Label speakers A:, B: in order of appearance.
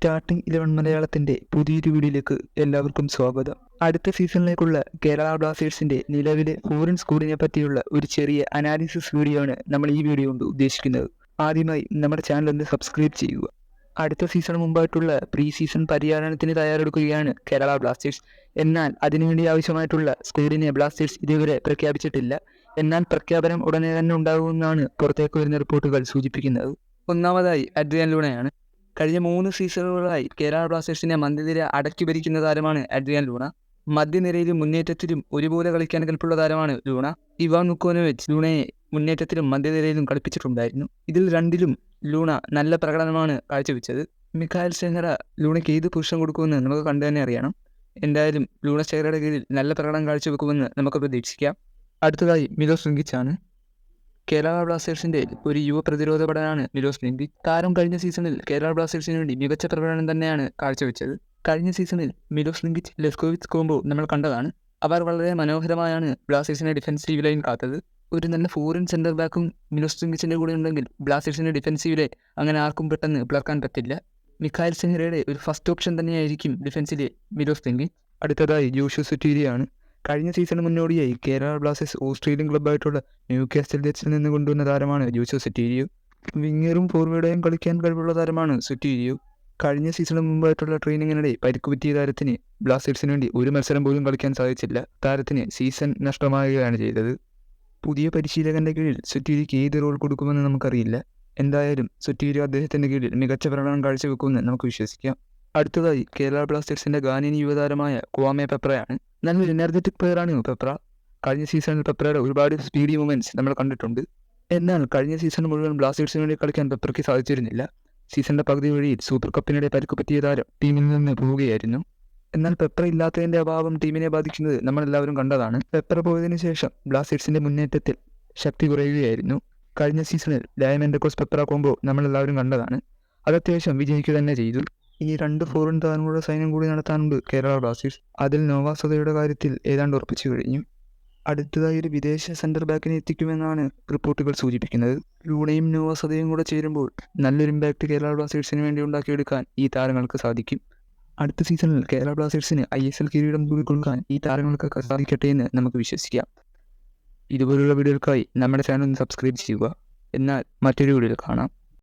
A: Starting 11 മലയാളത്തിന്റെ പുതിയൊരു വീഡിയോയിലേക്ക് എല്ലാവർക്കും സ്വാഗതം. അടുത്ത സീസണിലേക്കുള്ള കേരള ബ്ലാസ്റ്റേഴ്സിന്റെ നിലവിലെ ഫോറിൻ സ്ക്വാഡിനെ പറ്റിയുള്ള ഒരു ചെറിയ അനാലിസിസ് വീഡിയോ ആണ് നമ്മൾ ഈ വീഡിയോ കൊണ്ട് ഉദ്ദേശിക്കുന്നത്. ആദ്യമായി നമ്മുടെ ചാനൽ ഒന്ന് സബ്സ്ക്രൈബ് ചെയ്യുക. അടുത്ത സീസൺ മുമ്പായിട്ടുള്ള പ്രീ സീസൺ പര്യടനത്തിന് തയ്യാറെടുക്കുകയാണ് കേരള ബ്ലാസ്റ്റേഴ്സ്. എന്നാൽ അതിനുവേണ്ടി ആവശ്യമായിട്ടുള്ള സ്ക്വാഡിനെ ബ്ലാസ്റ്റേഴ്സ് ഇതുവരെ പ്രഖ്യാപിച്ചിട്ടില്ല. എന്നാൽ പ്രഖ്യാപനം ഉടനെ തന്നെ ഉണ്ടാകുമെന്നാണ് പുറത്തേക്ക് വരുന്ന റിപ്പോർട്ടുകൾ സൂചിപ്പിക്കുന്നത്. ഒന്നാമതായി അഡ്രിയാൻ ലൂണയാണ്. കഴിഞ്ഞ 3 സീസണുകളായി കേരള ബ്ലാസ്റ്റേഴ്സിനെ മധ്യനിര അടക്കി ഭരിക്കുന്ന താരമാണ് അഡ്രിയാൻ ലൂണ. മധ്യനിരയിലും മുന്നേറ്റത്തിലും ഒരുപോലെ കളിക്കാൻ കൽപ്പുള്ള താരമാണ് ലൂണ. ഇവാൻ വുക്കോവിച്ച് ലൂണയെ മുന്നേറ്റത്തിലും മധ്യനിരയിലും കളിപ്പിച്ചിട്ടുണ്ടായിരുന്നു. ഇതിൽ രണ്ടിലും ലൂണ നല്ല പ്രകടനമാണ് കാഴ്ചവെച്ചത്. മിഖായൽ സെഹ്റ ലൂണയ്ക്ക് ഏത് പൊസിഷൻ കൊടുക്കുമെന്ന് നമുക്ക് കണ്ടു തന്നെ അറിയണം. എന്തായാലും ലൂണ സെഹ്റയുടെ കീഴിൽ നല്ല പ്രകടനം കാഴ്ചവെക്കുമെന്ന് നമുക്ക് പ്രതീക്ഷിക്കാം. അടുത്തതായി മിലോസ് റിങ്കിച്ച് ആണ്. കേരള ബ്ലാസ്റ്റേഴ്സിന്റെ ഒരു യുവ പ്രതിരോധ പടനാണ് മിലോസ് റിങ്കിച്ച്. താരം കഴിഞ്ഞ സീസണിൽ കേരള ബ്ലാസ്റ്റേഴ്സിന് വേണ്ടി മികച്ച പ്രകടനം തന്നെയാണ് കാഴ്ചവെച്ചത്. കഴിഞ്ഞ സീസണിൽ മിലോസ് റിങ്കിച്ച് ലെസ്കോവിച്ച് കോംബോ നമ്മൾ കണ്ടതാണ്. അവർ വളരെ മനോഹരമായാണ് ബ്ലാസ്റ്റേഴ്സിനെ ഡിഫൻസീവ് ലൈൻ കാത്തത്. ഒരു നല്ല ഫോറിൻ സെന്റർ ബാക്കും മിലോസ് റിങ്കിച്ചിന്റെ കൂടെ ഉണ്ടെങ്കിൽ ബ്ലാസ്റ്റേഴ്സിന്റെ ഡിഫൻസീവിലെ അങ്ങനെ ആർക്കും പെട്ടെന്ന് പിളർക്കാൻ പറ്റില്ല. മിഖായൽ സെഹ്റയുടെ ഒരു ഫസ്റ്റ് ഓപ്ഷൻ തന്നെയായിരിക്കും ഡിഫൻസിലെ മിലോസ് റിങ്കിച്ച്. അടുത്തതായി ജോഷു സുറ്റീരിയാണ്. കഴിഞ്ഞ സീസണിന് മുന്നോടിയായി കേരള ബ്ലാസ്റ്റേഴ്സ് ഓസ്ട്രേലിയൻ ക്ലബ്ബായിട്ടുള്ള ന്യൂകാസ്റ്റൽ ജെറ്റ്സിൽ നിന്ന് കൊണ്ടുവന്ന താരമാണ് ജോഷു സുറ്റീരിയോ. വിങ്ങറും ഫോർവേഡായും കളിക്കാൻ കഴിവുള്ള താരമാണ് സുറ്റീരിയോ. കഴിഞ്ഞ സീസണിന് മുമ്പായിട്ടുള്ള ട്രെയിനിങ്ങിനിടെ പരിക്ക് പറ്റിയ താരത്തിന് ബ്ലാസ്റ്റേഴ്സിന് വേണ്ടി ഒരു മത്സരം പോലും കളിക്കാൻ സാധിച്ചില്ല. താരത്തിന് സീസൺ നഷ്ടമാകുകയാണ് ചെയ്തത്. പുതിയ പരിശീലകന്റെ കീഴിൽ സുറ്റീരിക്ക് ഏത് റോൾ കൊടുക്കുമെന്ന് നമുക്കറിയില്ല. എന്തായാലും സുറ്റീരിയോ അദ്ദേഹത്തിന്റെ കീഴിൽ മികച്ച പ്രകടനം കാഴ്ചവെക്കുമെന്ന് നമുക്ക് വിശ്വസിക്കാം. അടുത്തതായി കേരള ബ്ലാസ്റ്റേഴ്സിന്റെ ഗാനിയൻ യുവതാരമായ ക്വാമെ പെപ്രയാണ്. നല്ലൊരു എനർജറ്റിക് പ്ലെയറാണ് പെപ്ര. കഴിഞ്ഞ സീസണിൽ പെപ്രയുടെ ഒരുപാട് സ്പീഡി മൂവ്മെന്റ്സ് നമ്മൾ കണ്ടിട്ടുണ്ട്. എന്നാൽ കഴിഞ്ഞ സീസൺ മുഴുവൻ ബ്ലാസ്റ്റേഴ്സിന് വേണ്ടി കളിക്കാൻ പെപ്രയ്ക്ക് സാധിച്ചിരുന്നില്ല. സീസണിന്റെ പകുതി വഴിയിൽ സൂപ്പർ കപ്പിനിടെ പരിക്ക് പറ്റിയ താരം ടീമിൽ നിന്ന് പോവുകയായിരുന്നു. എന്നാൽ പെപ്ര ഇല്ലാത്തതിന്റെ അഭാവം ടീമിനെ ബാധിക്കുന്നത് നമ്മളെല്ലാവരും കണ്ടതാണ്. പെപ്ര പോയതിനു ശേഷം ബ്ലാസ്റ്റേഴ്സിന്റെ മുന്നേറ്റത്തിൽ ശക്തി കുറയുകയായിരുന്നു. കഴിഞ്ഞ സീസണിൽ ഡയമണ്ട് കോസ് പെപ്ര കോംബോ നമ്മളെല്ലാവരും കണ്ടതാണ്. അത് അത്യാവശ്യം വിജയിക്കുക തന്നെ ചെയ്തു. ഇനി 2 ഫോറിൻ താരങ്ങളുടെ സൈന്യം കൂടി നടത്താനുണ്ട് കേരള ബ്ലാസ്റ്റേഴ്സ്. അതിൽ നോവാസതയുടെ കാര്യത്തിൽ ഏതാണ്ട് ഉറപ്പിച്ചു കഴിഞ്ഞു. അടുത്തതായി ഒരു വിദേശ സെന്റർ ബാക്കിനെ എത്തിക്കുമെന്നാണ് റിപ്പോർട്ടുകൾ സൂചിപ്പിക്കുന്നത്. ലൂണയും നോവാസതയും കൂടെ ചേരുമ്പോൾ നല്ലൊരു ഇമ്പാക്ട് കേരള ബ്ലാസ്റ്റേഴ്സിന് വേണ്ടി ഉണ്ടാക്കിയെടുക്കാൻ ഈ താരങ്ങൾക്ക് സാധിക്കും. അടുത്ത സീസണിൽ കേരള ബ്ലാസ്റ്റേഴ്സിന് ISL കിരീടം കൊടുക്കാൻ ഈ താരങ്ങൾക്കൊക്കെ സാധിക്കട്ടെ എന്ന് നമുക്ക് വിശ്വസിക്കാം. ഇതുപോലുള്ള വീഡിയോകൾക്കായി നമ്മുടെ ചാനൽ ഒന്ന് സബ്സ്ക്രൈബ് ചെയ്യുക. എന്നാൽ മറ്റൊരു വീഡിയോയിൽ കാണാം.